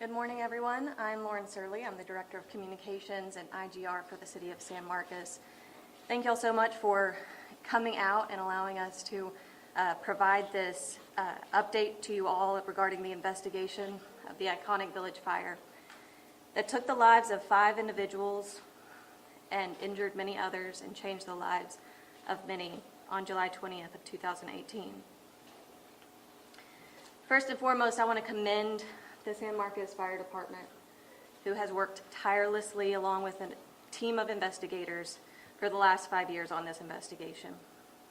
Good morning, everyone. I'm Lauren Surley. I'm the Director of Communications and IGR for the City of San Marcos. Thank you all so much for coming out and allowing us to provide this update to you all regarding the investigation of the iconic Village fire that took the lives of 5 individuals and injured many others and changed the lives of many on July 20th of 2018. First and foremost, I want to commend the San Marcos Fire Department, who has worked tirelessly along with a team of investigators for the last 5 years on this investigation.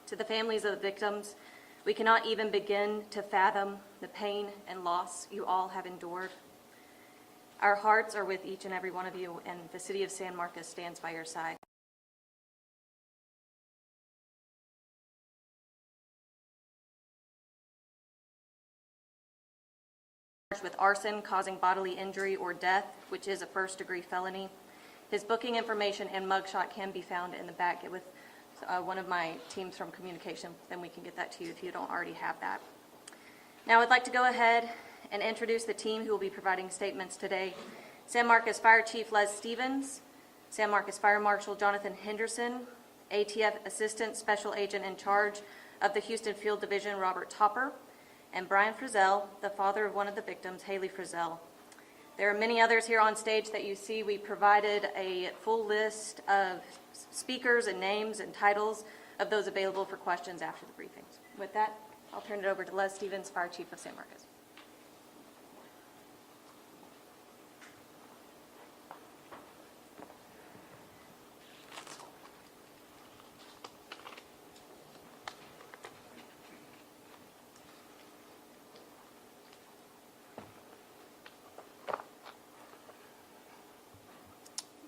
To the families of the victims, we cannot even begin to fathom the pain and loss you all have endured. Our hearts are with each and every one of you, and the City of San Marcos stands by your side. With arson causing bodily injury or death, which is a first-degree felony. His booking information and mugshot can be found in the back. Get with one of my teams from communication, then we can get that to you if you don't already have that. Now I'd like to go ahead and introduce the team who will be providing statements today. San Marcos Fire Chief Les Stevens, San Marcos Fire Marshal Jonathan Henderson, ATF Assistant Special Agent in charge of the Houston Field Division Robert Topper, and Brian Frizzell, the father of one of the victims, Haley Frizzell. There are many others here on stage that you see. We provided a full list of speakers and names and titles of those available for questions after the briefings. With that, I'll turn it over to Les Stevens, Fire Chief of San Marcos.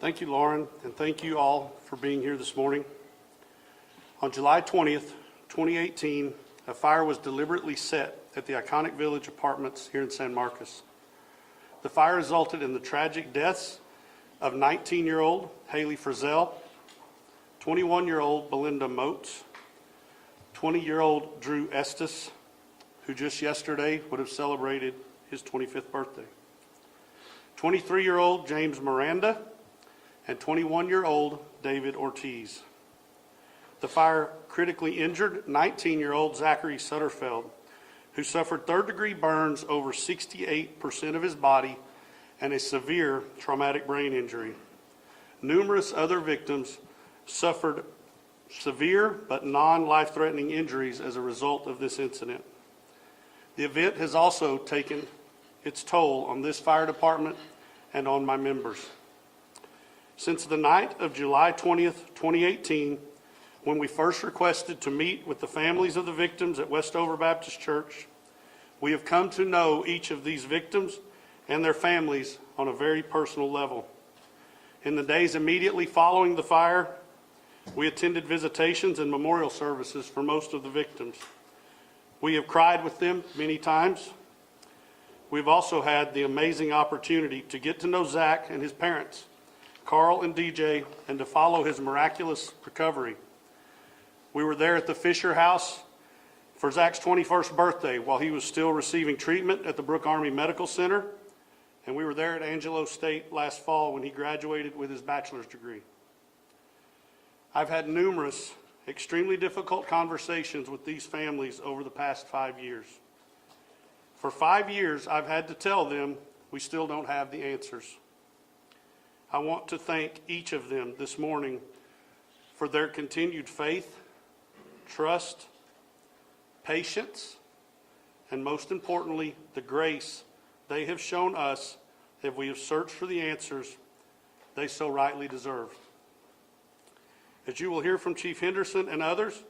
Thank you, Lauren, and thank you all for being here this morning. On July 20th, 2018, a fire was deliberately set at the iconic Village Apartments here in San Marcos. The fire resulted in the tragic deaths of 19-year-old Haley Frizzell, 21-year-old Belinda Moats, 20-year-old Drew Estes, who just yesterday would have celebrated his 25th birthday, 23-year-old James Miranda, and 21-year-old David Ortiz. The fire critically injured 19-year-old Zachary Sutterfeld, who suffered third-degree burns over 68% of his body and a severe traumatic brain injury. Numerous other victims suffered severe but non-life-threatening injuries as a result of this incident. The event has also taken its toll on this fire department and on my members. Since the night of July 20th, 2018, when we first requested to meet with the families of the victims at Westover Baptist Church, we have come to know each of these victims and their families on a very personal level. In the days immediately following the fire, we attended visitations and memorial services for most of the victims. We have cried with them many times. We've also had the amazing opportunity to get to know Zach and his parents, Carl and DJ, and to follow his miraculous recovery. We were there at the Fisher House for Zach's 21st birthday while he was still receiving treatment at the Brooke Army Medical Center, and we were there at Angelo State last fall when he graduated with his bachelor's degree. I've had numerous extremely difficult conversations with these families over the past 5 years. For 5 years, I've had to tell them we still don't have the answers. I want to thank each of them this morning for their continued faith, trust, patience, and most importantly, the grace they have shown us as we have searched for the answers they so rightly deserve. As you will hear from Chief Henderson and others,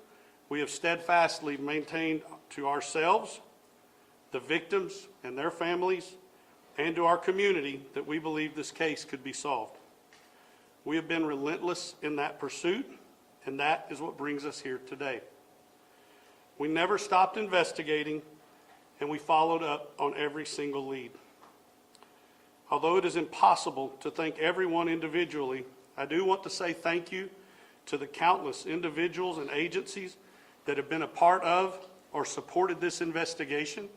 we have steadfastly maintained to ourselves, the victims and their families, and to our community that we believe this case could be solved. We have been relentless in that pursuit, and that is what brings us here today. We never stopped investigating, and we followed up on every single lead. Although it is impossible to thank everyone individually, I do want to say thank you to the countless individuals and agencies that have been a part of or supported this investigation,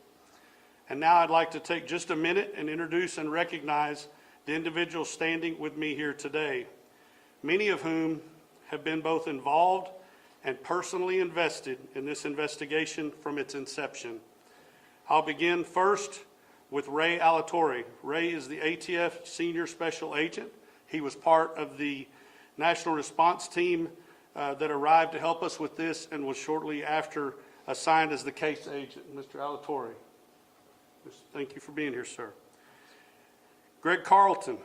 And now I'd like to take just a minute and introduce and recognize the individuals standing with me here today, many of whom have been both involved and personally invested in this investigation from its inception. I'll begin first with Ray Alatorre. Ray is the ATF Senior Special Agent. He was part of the National Response Team that arrived to help us with this and was shortly after assigned as the case agent. Mr. Alatorre, thank you for being here, sir. Greg Carlton,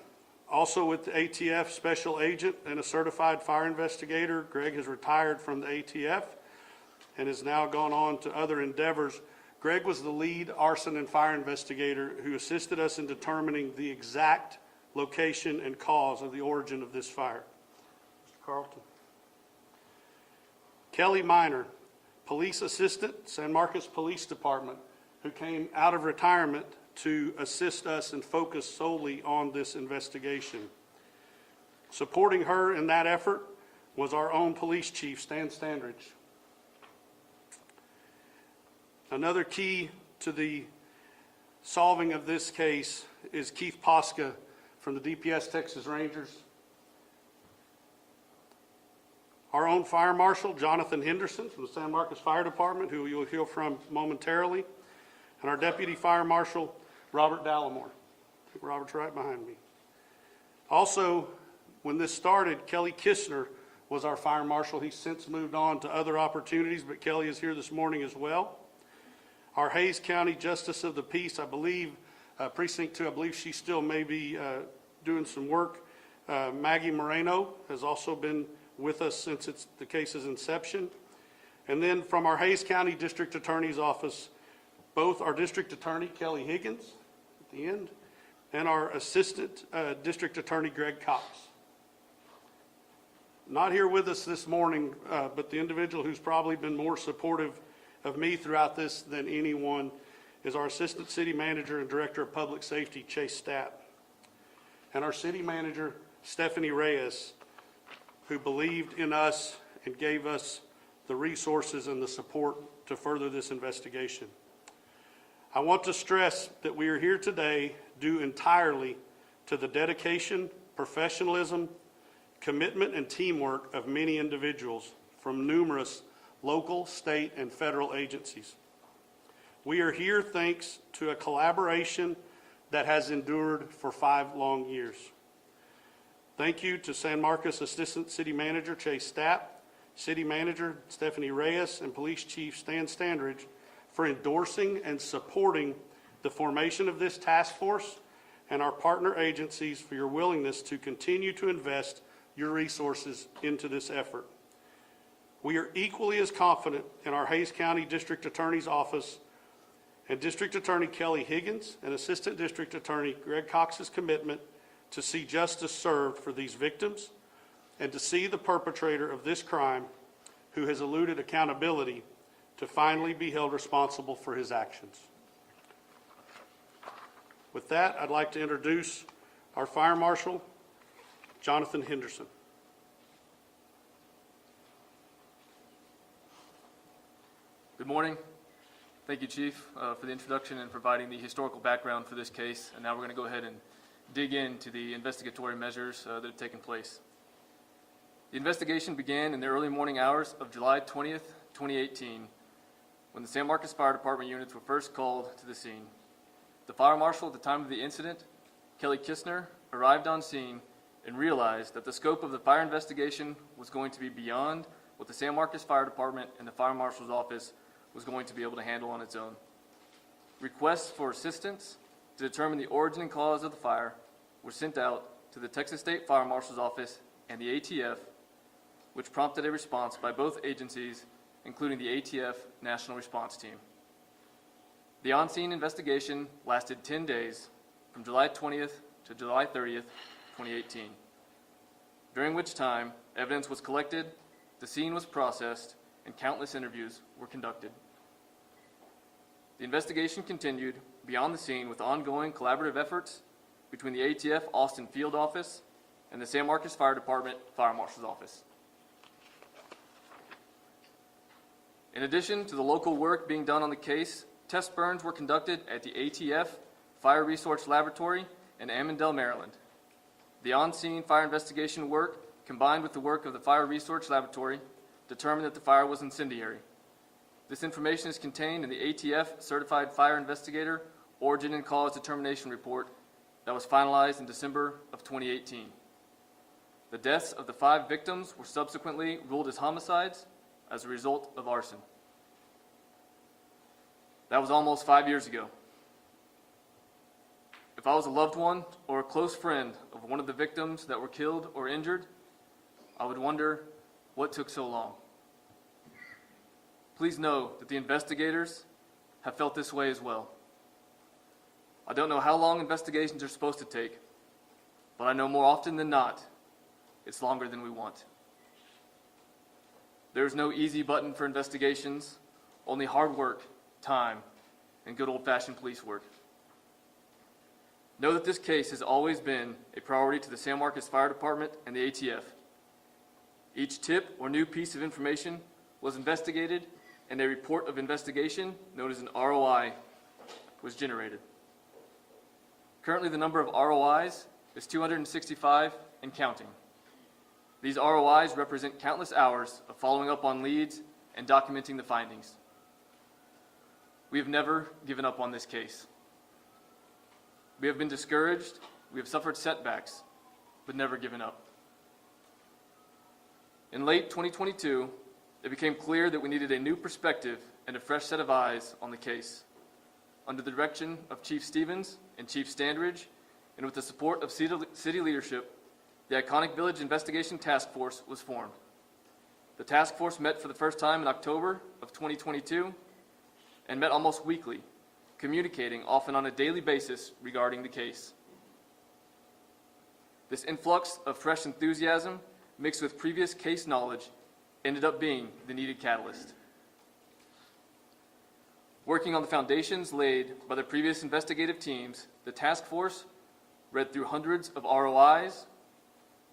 also with the ATF Special Agent and a certified fire investigator. Greg has retired from the ATF and has now gone on to other endeavors. Greg was the lead arson and fire investigator who assisted us in determining the exact location and cause of the origin of this fire. Mr. Carlton. Kelly Miner, police assistant, San Marcos Police Department, who came out of retirement to assist us and focus solely on this investigation. Supporting her in that effort was our own police chief, Stan Standridge. Another key to the solving of this case is Keith Posca from the DPS Texas Rangers. Our own fire marshal, Jonathan Henderson from the San Marcos Fire Department, who you'll hear from momentarily, and our deputy fire marshal, Robert Dallimore. I think Robert's right behind me. Also, when this started, Kelly Kistner was our fire marshal. He's since moved on to other opportunities, but Kelly is here this morning as well. Our Hays County Justice of the Peace, I believe, Precinct 2, I believe she still may be doing some work. Maggie Moreno has also been with us since the case's inception. And then from our Hays County District Attorney's Office, both our District Attorney, Kelly Higgins, at the end, and our Assistant District Attorney, Greg Cox. Not here with us this morning, but the individual who's probably been more supportive of me throughout this than anyone is our Assistant City Manager and Director of Public Safety, Chase Stapp, and our City Manager, Stephanie Reyes, who believed in us and gave us the resources and the support to further this investigation. I want to stress that we are here today due entirely to the dedication, professionalism, commitment, and teamwork of many individuals from numerous local, state, and federal agencies. We are here thanks to a collaboration that has endured for 5 long years. Thank you to San Marcos Assistant City Manager Chase Stapp, City Manager Stephanie Reyes, and Police Chief Stan Standridge for endorsing and supporting the formation of this task force, and our partner agencies for your willingness to continue to invest your resources into this effort. We are equally as confident in our Hays County District Attorney's Office and District Attorney Kelly Higgins and Assistant District Attorney Greg Cox's commitment to see justice served for these victims and to see the perpetrator of this crime, who has eluded accountability, to finally be held responsible for his actions. With that, I'd like to introduce our Fire Marshal, Jonathan Henderson. Good morning. Thank you, Chief, for the introduction and providing the historical background for this case. And now we're going to go ahead and dig into the investigatory measures that have taken place. The investigation began in the early morning hours of July 20th, 2018, when the San Marcos Fire Department units were first called to the scene. The fire marshal at the time of the incident, Kelly Kistner, arrived on scene and realized that the scope of the fire investigation was going to be beyond what the San Marcos Fire Department and the fire marshal's office was going to be able to handle on its own. Requests for assistance to determine the origin and cause of the fire were sent out to the Texas State Fire Marshal's Office and the ATF, which prompted a response by both agencies, including the ATF National Response Team. The on-scene investigation lasted 10 days, from July 20th to July 30th, 2018, during which time evidence was collected, the scene was processed, and countless interviews were conducted. The investigation continued beyond the scene with ongoing collaborative efforts between the ATF Austin Field Office and the San Marcos Fire Department Fire Marshal's Office. In addition to the local work being done on the case, test burns were conducted at the ATF Fire Resource Laboratory in Ammendell, Maryland. The on-scene fire investigation work, combined with the work of the Fire Research Laboratory, determined that the fire was incendiary. This information is contained in the ATF Certified Fire Investigator Origin and Cause Determination Report that was finalized in December of 2018. The deaths of the 5 victims were subsequently ruled as homicides as a result of arson. That was almost 5 years ago. If I was a loved one or a close friend of one of the victims that were killed or injured, I would wonder what took so long. Please know that the investigators have felt this way as well. I don't know how long investigations are supposed to take, but I know more often than not, it's longer than we want. There is no easy button for investigations, only hard work, time, and good old-fashioned police work. Know that this case has always been a priority to the San Marcos Fire Department and the ATF. Each tip or new piece of information was investigated, and a report of investigation, known as an ROI, was generated. Currently, the number of ROIs is 265 and counting. These ROIs represent countless hours of following up on leads and documenting the findings. We have never given up on this case. We have been discouraged, we have suffered setbacks, but never given up. In late 2022, it became clear that we needed a new perspective and a fresh set of eyes on the case. Under the direction of Chief Stevens and Chief Standridge, and with the support of city leadership, the Iconic Village Investigation Task Force was formed. The task force met for the first time in October of 2022 and met almost weekly, communicating often on a daily basis regarding the case. This influx of fresh enthusiasm mixed with previous case knowledge ended up being the needed catalyst. Working on the foundations laid by the previous investigative teams, the task force read through hundreds of ROIs,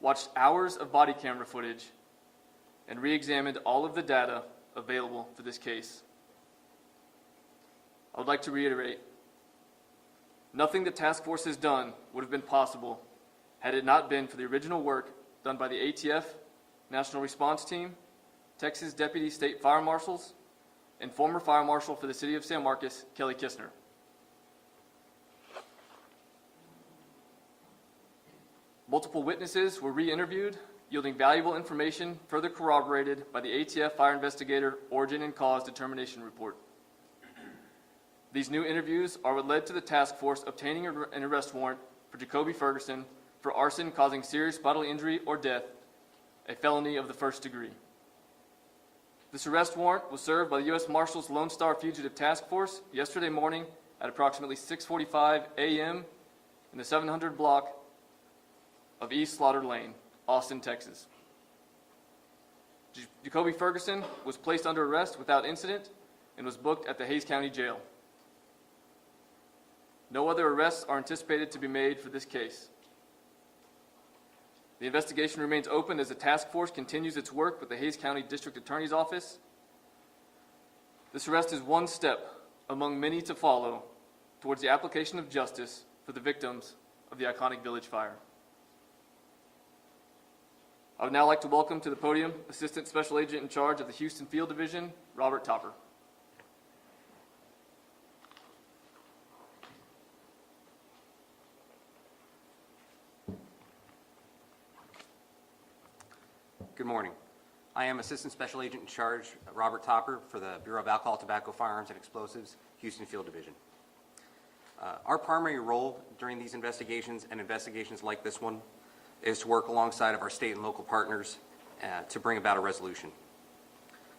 watched hours of body camera footage, and re-examined all of the data available for this case. I would like to reiterate, nothing the task force has done would have been possible had it not been for the original work done by the ATF National Response Team, Texas Deputy State Fire Marshals, and former Fire Marshal for the City of San Marcos, Kelly Kistner. Multiple witnesses were re-interviewed, yielding valuable information further corroborated by the ATF Fire Investigator Origin and Cause Determination Report. These new interviews are what led to the task force obtaining an arrest warrant for Jacoby Ferguson for arson causing serious bodily injury or death, a felony of the first degree. This arrest warrant was served by the U.S. Marshals Lone Star Fugitive Task Force yesterday morning at approximately 6:45 a.m. in the 700 block of East Slaughter Lane, Austin, Texas. Jacoby Ferguson was placed under arrest without incident and was booked at the Hays County Jail. No other arrests are anticipated to be made for this case. The investigation remains open as the task force continues its work with the Hays County District Attorney's Office. This arrest is one step among many to follow towards the application of justice for the victims of the Iconic Village fire. I would now like to welcome to the podium Assistant Special Agent in charge of the Houston Field Division, Robert Topper. Good morning. I am Assistant Special Agent in Charge, Robert Topper, for the Bureau of Alcohol, Tobacco, Firearms, and Explosives, Houston Field Division. Our primary role during these investigations and investigations like this one is to work alongside of our state and local partners to bring about a resolution.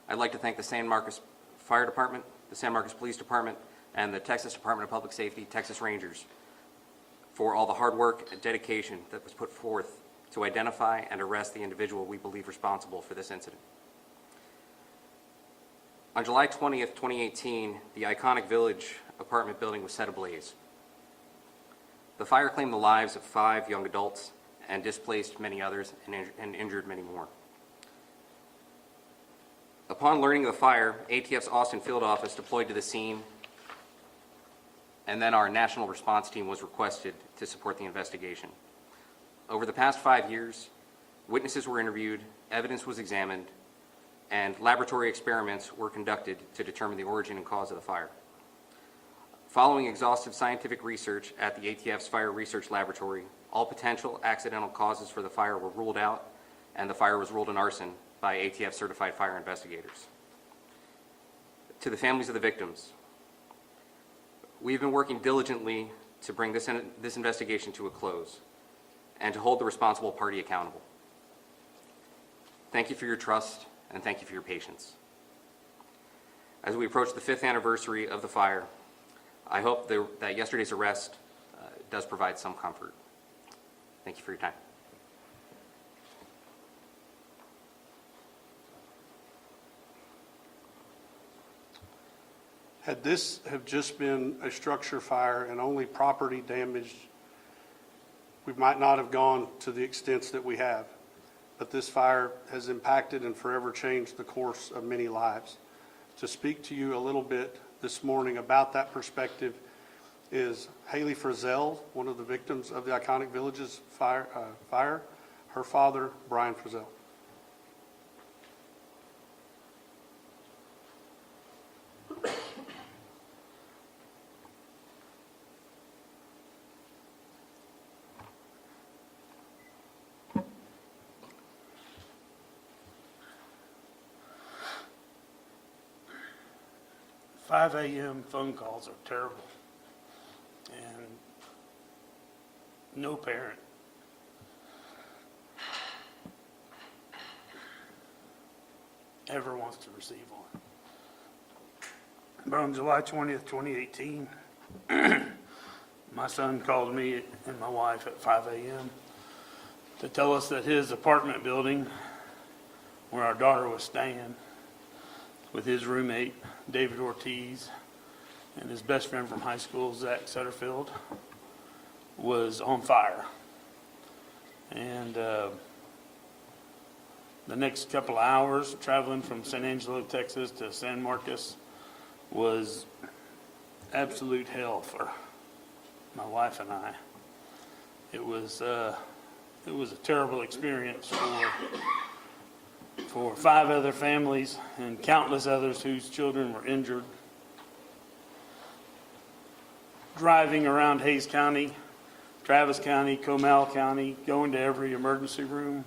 I'd like to thank the San Marcos Fire Department, the San Marcos Police Department, and the Texas Department of Public Safety, Texas Rangers, for all the hard work and dedication that was put forth to identify and arrest the individual we believe responsible for this incident. On July 20th, 2018, the Iconic Village apartment building was set ablaze. The fire claimed the lives of 5 young adults and displaced many others and injured many more. Upon learning of the fire, ATF's Austin Field Office deployed to the scene and then our national response team was requested to support the investigation. Over the past 5 years, witnesses were interviewed, evidence was examined, and laboratory experiments were conducted to determine the origin and cause of the fire. Following exhaustive scientific research at the ATF's Fire Research Laboratory, all potential accidental causes for the fire were ruled out, and the fire was ruled an arson by ATF certified fire investigators. To the families of the victims, we've been working diligently to bring this investigation to a close and to hold the responsible party accountable. Thank you for your trust, and thank you for your patience. As we approach the 5th anniversary of the fire, I hope that yesterday's arrest does provide some comfort. Thank you for your time. Had this have just been a structure fire and only property damage, we might not have gone to the extents that we have. But this fire has impacted and forever changed the course of many lives. To speak to you a little bit this morning about that perspective is Haley Frizzell, one of the victims of the Iconic Villages fire. Her father, Brian Frizzell. Five a.m. phone calls are terrible, and no parent ever wants to receive one. But on July 20th, 2018, my son called me and my wife at 5 a.m. to tell us that his apartment building, where our daughter was staying with his roommate, David Ortiz, and his best friend from high school, Zach Sutterfield, was on fire. And the next couple of hours, traveling from San Angelo, Texas to San Marcos was absolute hell for my wife and I. It was a terrible experience for 5 other families and countless others whose children were injured. Driving around Hays County, Travis County, Comal County, going to every emergency room,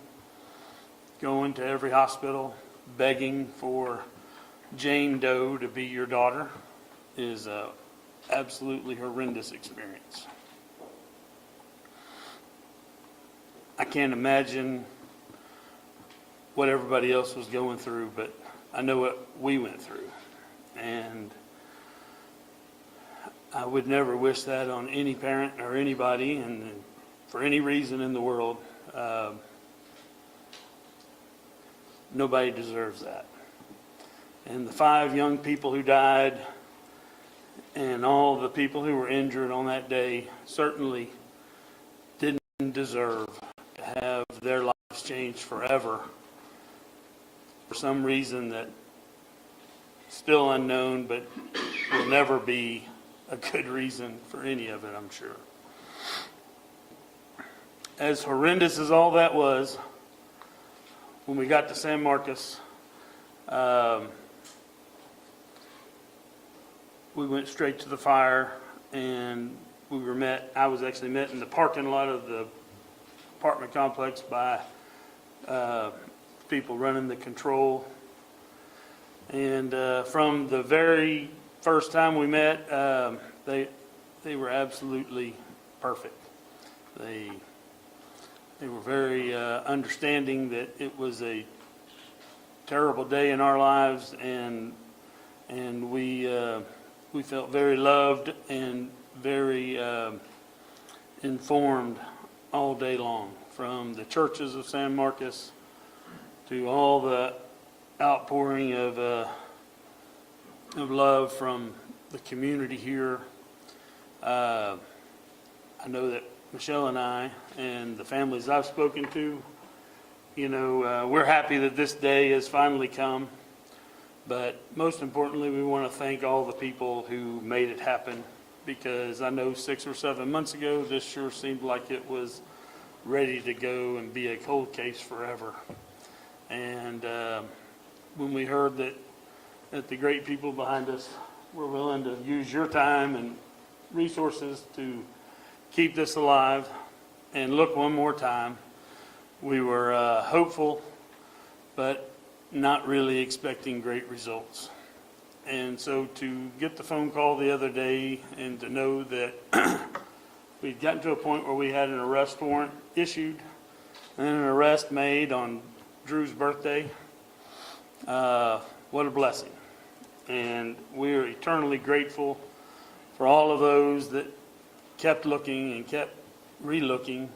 going to every hospital, begging for Jane Doe to be your daughter is an absolutely horrendous experience. I can't imagine what everybody else was going through, but I know what we went through. And I would never wish that on any parent or anybody, and for any reason in the world. Nobody deserves that. And the 5 young people who died and all the people who were injured on that day certainly didn't deserve to have their lives changed forever for some reason that still unknown, but will never be a good reason for any of it, I'm sure. As horrendous as all that was, when we got to San Marcos, we went straight to the fire, and I was actually met in the parking lot of the apartment complex by people running the control. And from the very first time we met, they were absolutely perfect. They were very understanding that it was a terrible day in our lives, and we felt very loved and very informed all day long, from the churches of San Marcos to all the outpouring of love from the community here. I know that Michelle and I and the families I've spoken to, we're happy that this day has finally come. But most importantly, we want to thank all the people who made it happen because I know 6 or 7 months ago, this sure seemed like it was ready to go and be a cold case forever. And when we heard that the great people behind us were willing to use your time and resources to keep this alive and look one more time, we were hopeful, but not really expecting great results. And so to get the phone call the other day and to know that we'd gotten to a point where we had an arrest warrant issued and an arrest made on Drew's birthday, what a blessing. And we are eternally grateful for all of those that kept looking and kept re-looking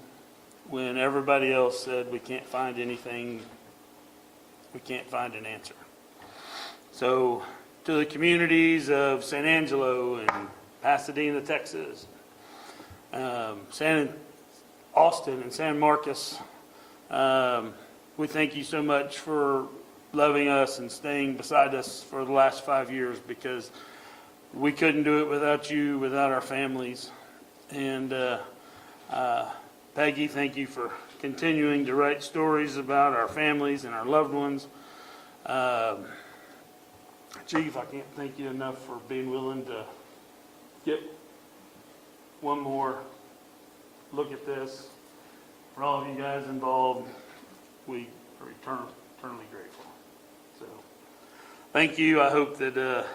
when everybody else said, we can't find anything, we can't find an answer. So to the communities of San Angelo and Pasadena, Texas, Austin and San Marcos, we thank you so much for loving us and staying beside us for the last 5 years, because we couldn't do it without you, without our families. And Peggy, thank you for continuing to write stories about our families and our loved ones. Chief, I can't thank you enough for being willing to get one more look at this. For all of you guys involved, we are eternally grateful. So, thank you. I hope that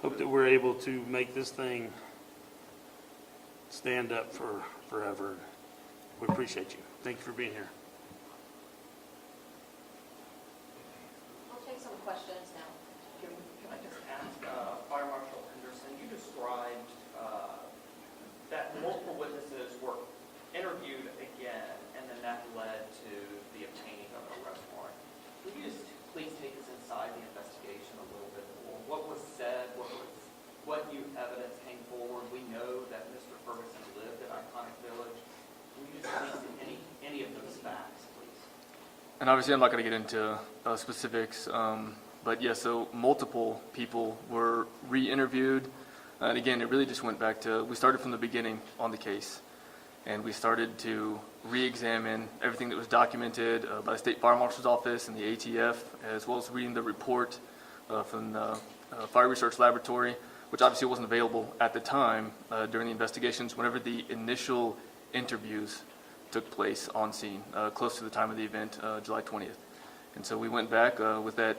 we're able to make this thing stand up for forever. We appreciate you. Thank you for being here. I'll take some questions now. Can I just ask, Fire Marshal Henderson, you described that multiple witnesses were interviewed again, and then that led to the obtaining of an arrest warrant. Will you just please take us inside the investigation a little bit more? What was said? What new evidence came forward? We know that Mr. Ferguson lived at Iconic Village. Will you just please any of those facts, please? And obviously, I'm not going to get into specifics, but yeah, so multiple people were re-interviewed. And again, it really just went back to, we started from the beginning on the case, and we started to re-examine everything that was documented by the State Fire Marshal's Office and the ATF, as well as reading the report from the Fire Research Laboratory, which obviously wasn't available at the time during the investigations, whenever the initial interviews took place on scene, close to the time of the event, July 20th. And so we went back with that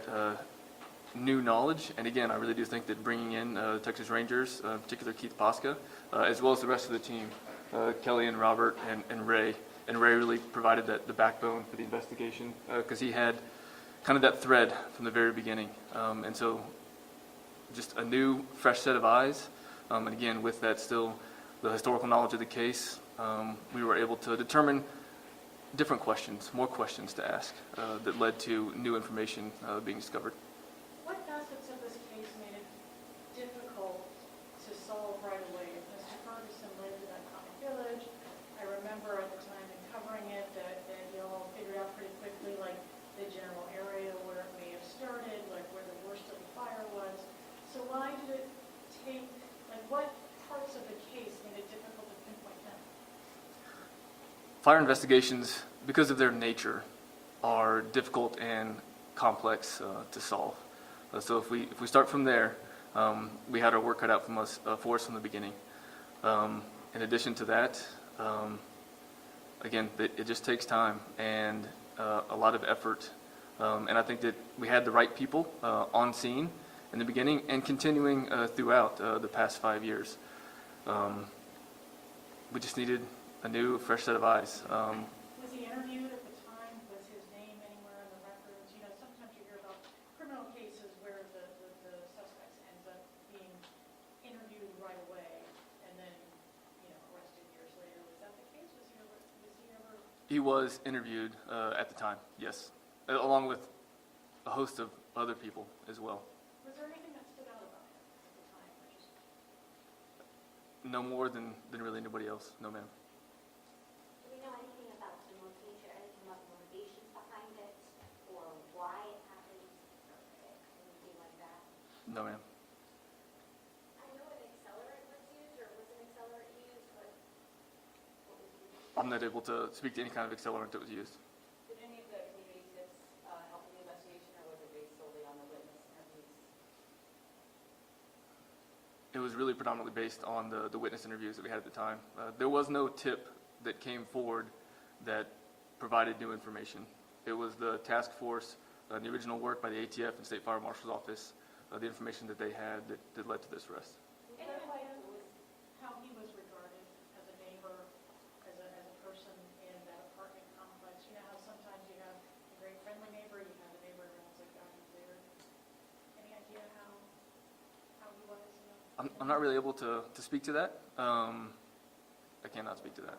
new knowledge, and again, I really do think that bringing in the Texas Rangers, in particular Keith Posca, as well as the rest of the team, Kelly and Robert and Ray really provided the backbone for the investigation, because he had kind of that thread from the very beginning. And so just a new, fresh set of eyes, and again, with that still the historical knowledge of the case, we were able to determine different questions, more questions to ask, that led to new information being discovered. What aspects of this case made it difficult to solve right away? Mr. Ferguson lived in Iconic Village. I remember at the time in covering it that you all figured out pretty quickly, like, the general area where it may have started, like where the worst of the fire was. So why did it take, like, what parts of the case made it difficult to pinpoint them? Fire investigations, because of their nature, are difficult and complex to solve. So if we start from there, we had our work cut out for us from the beginning. In addition to that, again, it just takes time and a lot of effort. And I think that we had the right people on scene in the beginning and continuing throughout the past 5 years. We just needed a new, fresh set of eyes. Was he interviewed at the time? Was his name anywhere in the records? You know, sometimes you hear about criminal cases where the suspects ends up being interviewed right away and then, you know, arrested years later. Was that the case? Was he ever? He was interviewed at the time, yes, along with a host of other people as well. Was there anything that stood out about him at the time? Or just... No more than really anybody else, no ma'am. Do we know anything about the motivation, anything about the motivations behind it, or why it happened, or anything like that? No ma'am. I know an accelerant was used, or I'm not able to speak to any kind of accelerant that was used. Did any of the community tips help in the investigation, or was it based solely on the witness interviews? It was really predominantly based on the witness interviews that we had at the time. There was no tip that came forward that provided new information. It was the task force, the original work by the ATF and State Fire Marshal's Office, the information that they had that led to this arrest. Can you clarify how he was regarded as a neighbor, as a person in that apartment complex? You know how sometimes you have a very friendly neighbor, you have a neighbor who's like, out there. Any idea how he was? I'm not really able to speak to that. I cannot speak to that.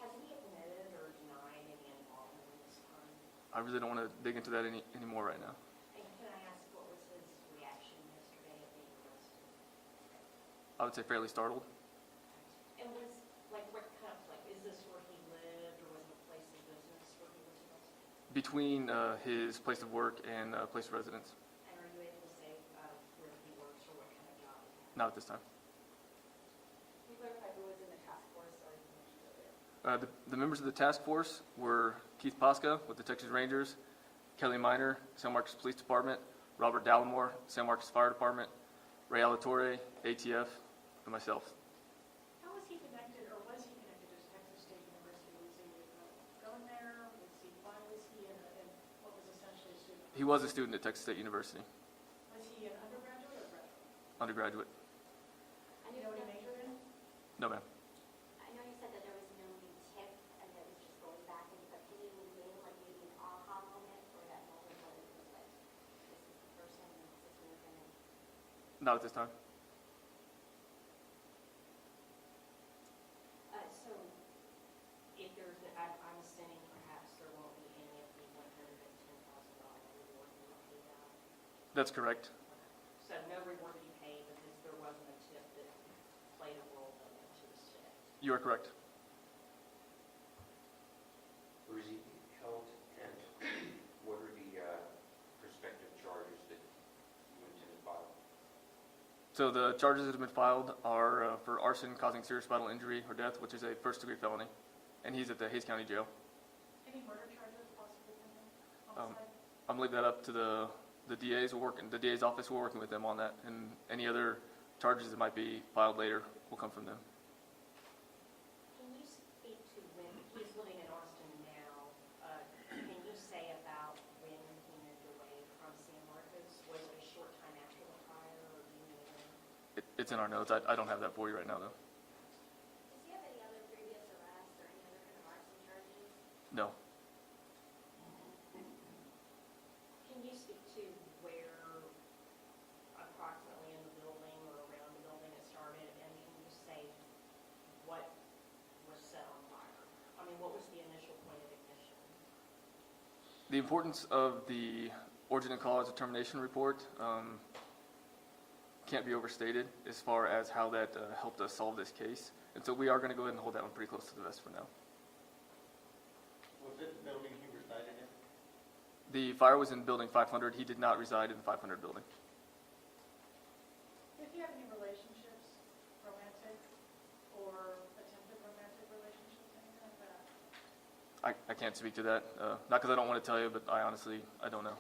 Has he admitted or denied any involvement in this crime? I really don't want to dig into that anymore right now. And can I ask, what was his reaction yesterday at being arrested? I would say fairly startled. And was, like, what kind of, like, is this where he lived, or was it a place of business where he was arrested? Between his place of work and place of residence. And are you able to say where he works or what kind of job he has? Not at this time. Can you clarify who was in the task force, or you mentioned earlier? The members of the task force were Keith Posca with the Texas Rangers, Kelly Miner, San Marcos Police Department, Robert Dallimore, San Marcos Fire Department, Ray Alatorre, ATF, and myself. How was he connected, or was he connected to Texas State University? Was he going there? Why was he in what was essentially a student? He was a student at Texas State University, Was he an undergraduate or graduate? undergraduate. Do you know what he majored in? No, ma'am. I know you said that there was no new tip and that was just going back, but can you name like maybe an aha moment or that moment when it was like, this is the person, this is who we're gonna. Not at this time. So if there's, I'm assuming perhaps there won't be any of the $110,000 reward you paid out. That's correct. So no reward you paid because there wasn't a tip that played a role in it to the state. You are correct. Where is he held, and what are the prospective charges that you intend to file? So the charges that have been filed are for arson causing serious bodily injury or death, which is a first-degree felony, and he's at the Hays County Jail. Any murder charges possibly pending? Homicide? I'm leaving that up to the DA's. The DA's office. We're working with them on that, and any other charges that might be filed later will come from them. Can you speak to when, he's living in Austin now, can you say about when he moved away from San Marcos? Was it a short time after the fire, or do you know when? It's in our notes. I don't have that for you right now, though. Does he have any other previous arrests or any other kind of arson charges? No. Can you speak to where approximately in the building or around the building it started, and can you say what was set on fire? I mean, what was the initial point of ignition? The importance of the origin and cause determination report can't be overstated as far as how that helped us solve this case. And so we are going to go ahead and hold that one pretty close to the vest for now. Was it the building he resided in? The fire was in building 500. He did not reside in the 500 building. Did he have any relationships, romantic or attempted romantic relationships, anything like that? I can't speak to that, not because I don't want to tell you, but I don't know.